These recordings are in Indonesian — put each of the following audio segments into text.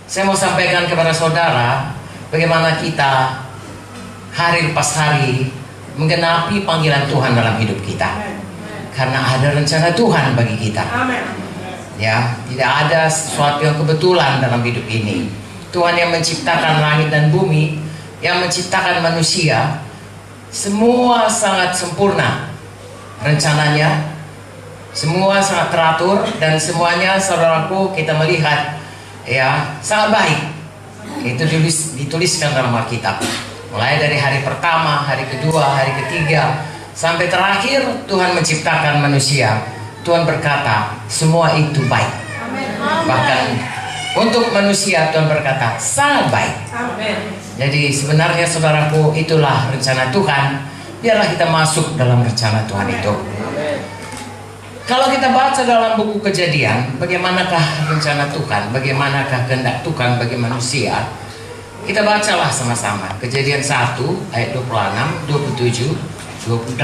Saya mau sampaikan kepada saudara bagaimana kita hari lepas hari menggenapi panggilan Tuhan dalam hidup kita. Karena ada rencana Tuhan bagi kita. Ya, tidak ada sesuatu yang kebetulan dalam hidup ini. Tuhan yang menciptakan langit dan bumi, yang menciptakan manusia, semua sangat sempurna rencananya, semua sangat teratur, dan semuanya, saudaraku, kita melihat ya sangat baik. Itu dituliskan dalam Alkitab. Mulai dari hari pertama, hari kedua, hari ketiga, sampai terakhir Tuhan menciptakan manusia. Tuhan berkata semua itu baik. Bahkan untuk manusia Tuhan berkata sangat baik. Jadi sebenarnya saudaraku, itulah rencana Tuhan. Biarlah kita masuk dalam rencana Tuhan itu. Kalau kita baca dalam buku Kejadian, bagaimanakah rencana Tuhan, bagaimanakah kehendak Tuhan bagi manusia, kita bacalah sama-sama. Kejadian 1 ayat 26, 27, 28.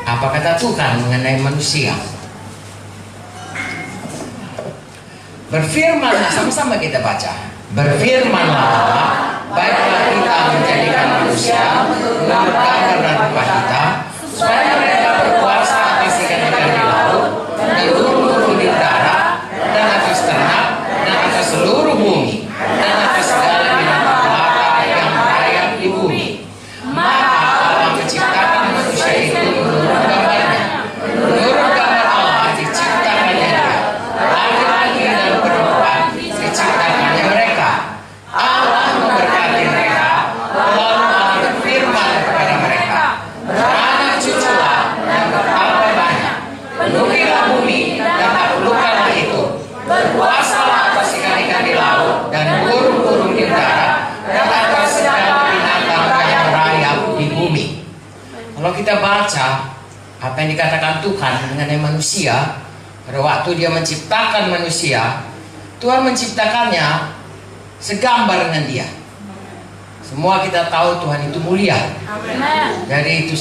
Apa kata Tuhan mengenai manusia? Berfirmanlah, sama-sama kita baca. Berfirmanlah Allah, baiklah kita menjadikan manusia menurut gambar dan rupa kita, supaya mereka berkuasa atas ikan-ikan di laut, dan burung-burung di darat, dan atas ternak, dan atas seluruh bumi, dan atas segala binatang melata yang merayap di bumi. Maka Allah menciptakan manusia itu menurut gambarnya. Menurut gambar Allah diciptakannya dia, laki-laki dan perempuan diciptakannya mereka. Allah memberkati mereka, lalu Allah berfirman kepada mereka, beranak cuculah dan bertambah banyak, penuhilah bumi dan taklukkanlah itu, berkuasalah atas ikan-ikan di laut dan burung-burung di udara, dan atas segala binatang yang merayap di bumi. Kalau kita baca apa yang dikatakan Tuhan mengenai manusia, pada waktu Dia menciptakan manusia, Tuhan menciptakannya segambar dengan Dia. Semua kita tahu Tuhan itu mulia. Dari itu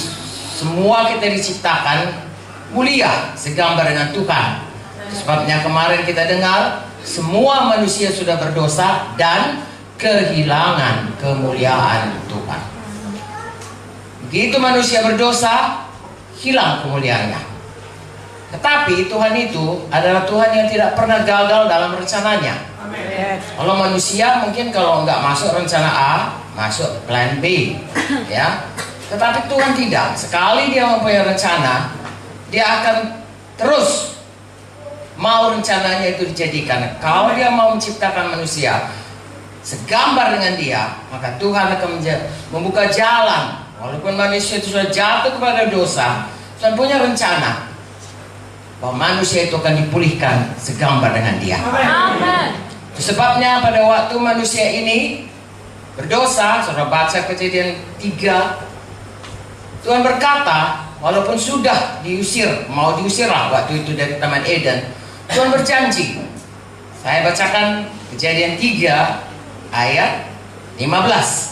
semua kita diciptakan mulia, segambar dengan Tuhan. Sebabnya kemarin kita dengar semua manusia sudah berdosa dan kehilangan kemuliaan Tuhan. Begitu manusia berdosa, hilang kemuliaannya. Tetapi Tuhan itu adalah Tuhan yang tidak pernah gagal dalam rencananya. Kalau manusia mungkin kalau nggak masuk rencana A, masuk plan B, ya. Tetapi Tuhan tidak. Sekali Dia mempunyai rencana, Dia akan terus mau rencananya itu dijadikan. Kalau Dia mau menciptakan manusia segambar dengan Dia, maka Tuhan akan membuka jalan. Walaupun manusia itu sudah jatuh kepada dosa, Tuhan punya rencana bahwa manusia itu akan dipulihkan segambar dengan Dia. Amen. Sebabnya pada waktu manusia ini berdosa, saudara baca Kejadian 3, Tuhan berkata, walaupun sudah diusir, mau diusirlah waktu itu dari Taman Eden, Tuhan berjanji. Saya bacakan Kejadian 3 ayat 15.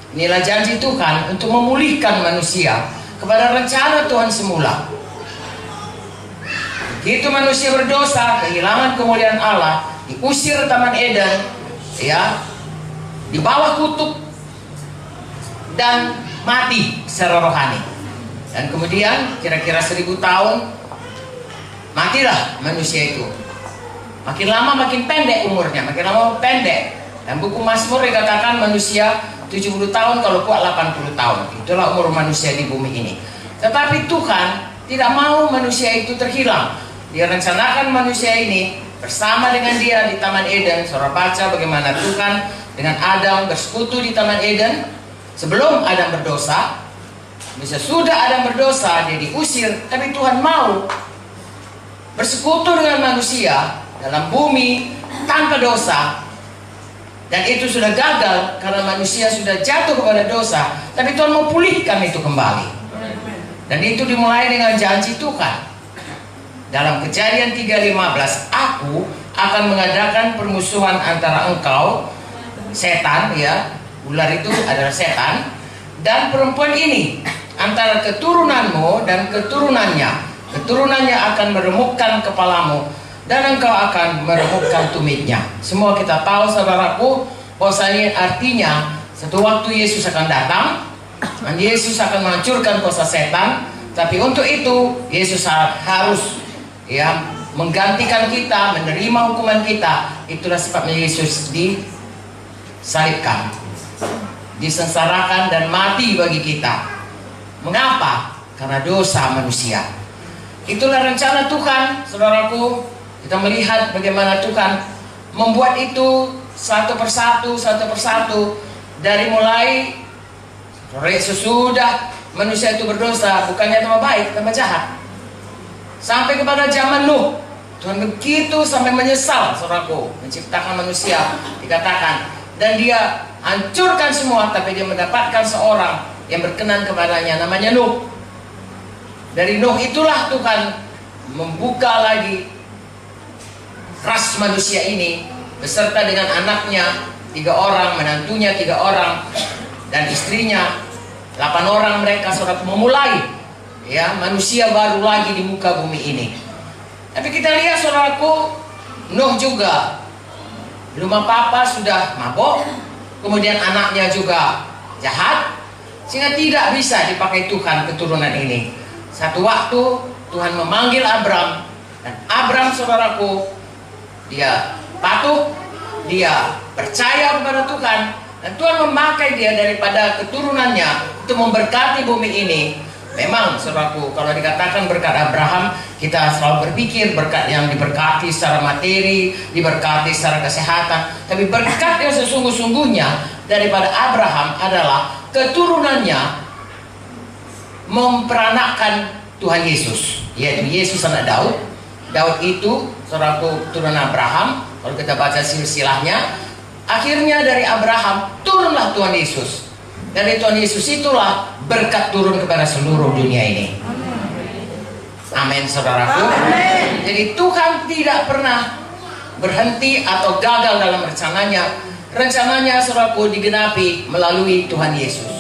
Inilah janji Tuhan untuk memulihkan manusia kepada rencana Tuhan semula. Begitu manusia berdosa, kehilangan kemuliaan Allah, diusir Taman Eden, ya, di bawah kutuk dan mati secara rohani. Dan kemudian kira-kira 1000 tahun matilah manusia itu. Makin lama makin pendek umurnya, makin lama pendek. Dan buku Mazmur dikatakan manusia 70 tahun, kalau kuat 80 tahun. Itulah umur manusia di bumi ini. Tetapi Tuhan tidak mau manusia itu terhilang. Dia rencanakan manusia ini bersama dengan Dia di Taman Eden. Saudara baca bagaimana Tuhan dengan Adam bersekutu di Taman Eden sebelum Adam berdosa. Bisa sudah Adam berdosa, dia diusir, tapi Tuhan mau bersekutu dengan manusia dalam bumi tanpa dosa. Dan itu sudah gagal karena manusia sudah jatuh kepada dosa. Tapi Tuhan mau pulihkan itu kembali. Dan itu dimulai dengan janji Tuhan. Dalam Kejadian 3:15, Aku akan mengadakan permusuhan antara engkau, setan, ya, ular itu adalah setan, dan perempuan ini, antara keturunanmu dan keturunannya. Keturunannya akan meremukkan kepalamu, dan engkau akan meremukkan tumitnya. Semua kita tahu saudaraku, bahwasanya artinya satu waktu Yesus akan datang dan Yesus akan menghancurkan kuasa setan. Tapi untuk itu Yesus harus menggantikan kita, menerima hukuman kita. Itulah sebabnya Yesus disalibkan, disengsarakan dan mati bagi kita. Mengapa? Karena dosa manusia. Itulah rencana Tuhan, saudaraku. Kita melihat bagaimana Tuhan membuat itu satu persatu dari mulai sesudah manusia itu berdosa, bukannya tambah baik, tambah jahat. Sampai kepada zaman Nuh, Tuhan begitu sampai menyesal, saudaraku, menciptakan manusia, dikatakan, dan dia hancurkan semua, tapi dia mendapatkan seorang yang berkenan kepadanya, namanya Nuh. Dari Nuh itulah Tuhan membuka lagi ras manusia ini beserta dengan anaknya 3 orang, menantunya 3 orang, dan istrinya 8 orang. Mereka saudara memulai manusia baru lagi di muka bumi ini. Tapi kita lihat saudaraku, Nuh juga belum apa-apa sudah mabok, kemudian anaknya juga jahat, sehingga tidak bisa dipakai Tuhan keturunan ini. Satu waktu Tuhan memanggil Abram, dan Abram saudaraku, dia patuh, dia percaya kepada Tuhan, dan Tuhan memakai dia daripada keturunannya untuk memberkati bumi ini. Memang saudaraku, kalau dikatakan berkat Abraham, kita selalu berpikir berkat yang diberkati secara materi, diberkati secara kesehatan. Tapi berkat yang sesungguh-sungguhnya daripada Abraham adalah keturunannya memperanakkan Tuhan Yesus, yaitu Yesus anak Daud. Daud itu saudaraku turunan Abraham. Kalau kita baca silsilahnya, akhirnya dari Abraham turunlah Tuhan Yesus. Dari Tuhan Yesus itulah berkat turun kepada seluruh dunia ini. Amin saudaraku. Amen. Jadi Tuhan tidak pernah berhenti atau gagal dalam rencananya. Rencananya saudaraku digenapi melalui Tuhan Yesus.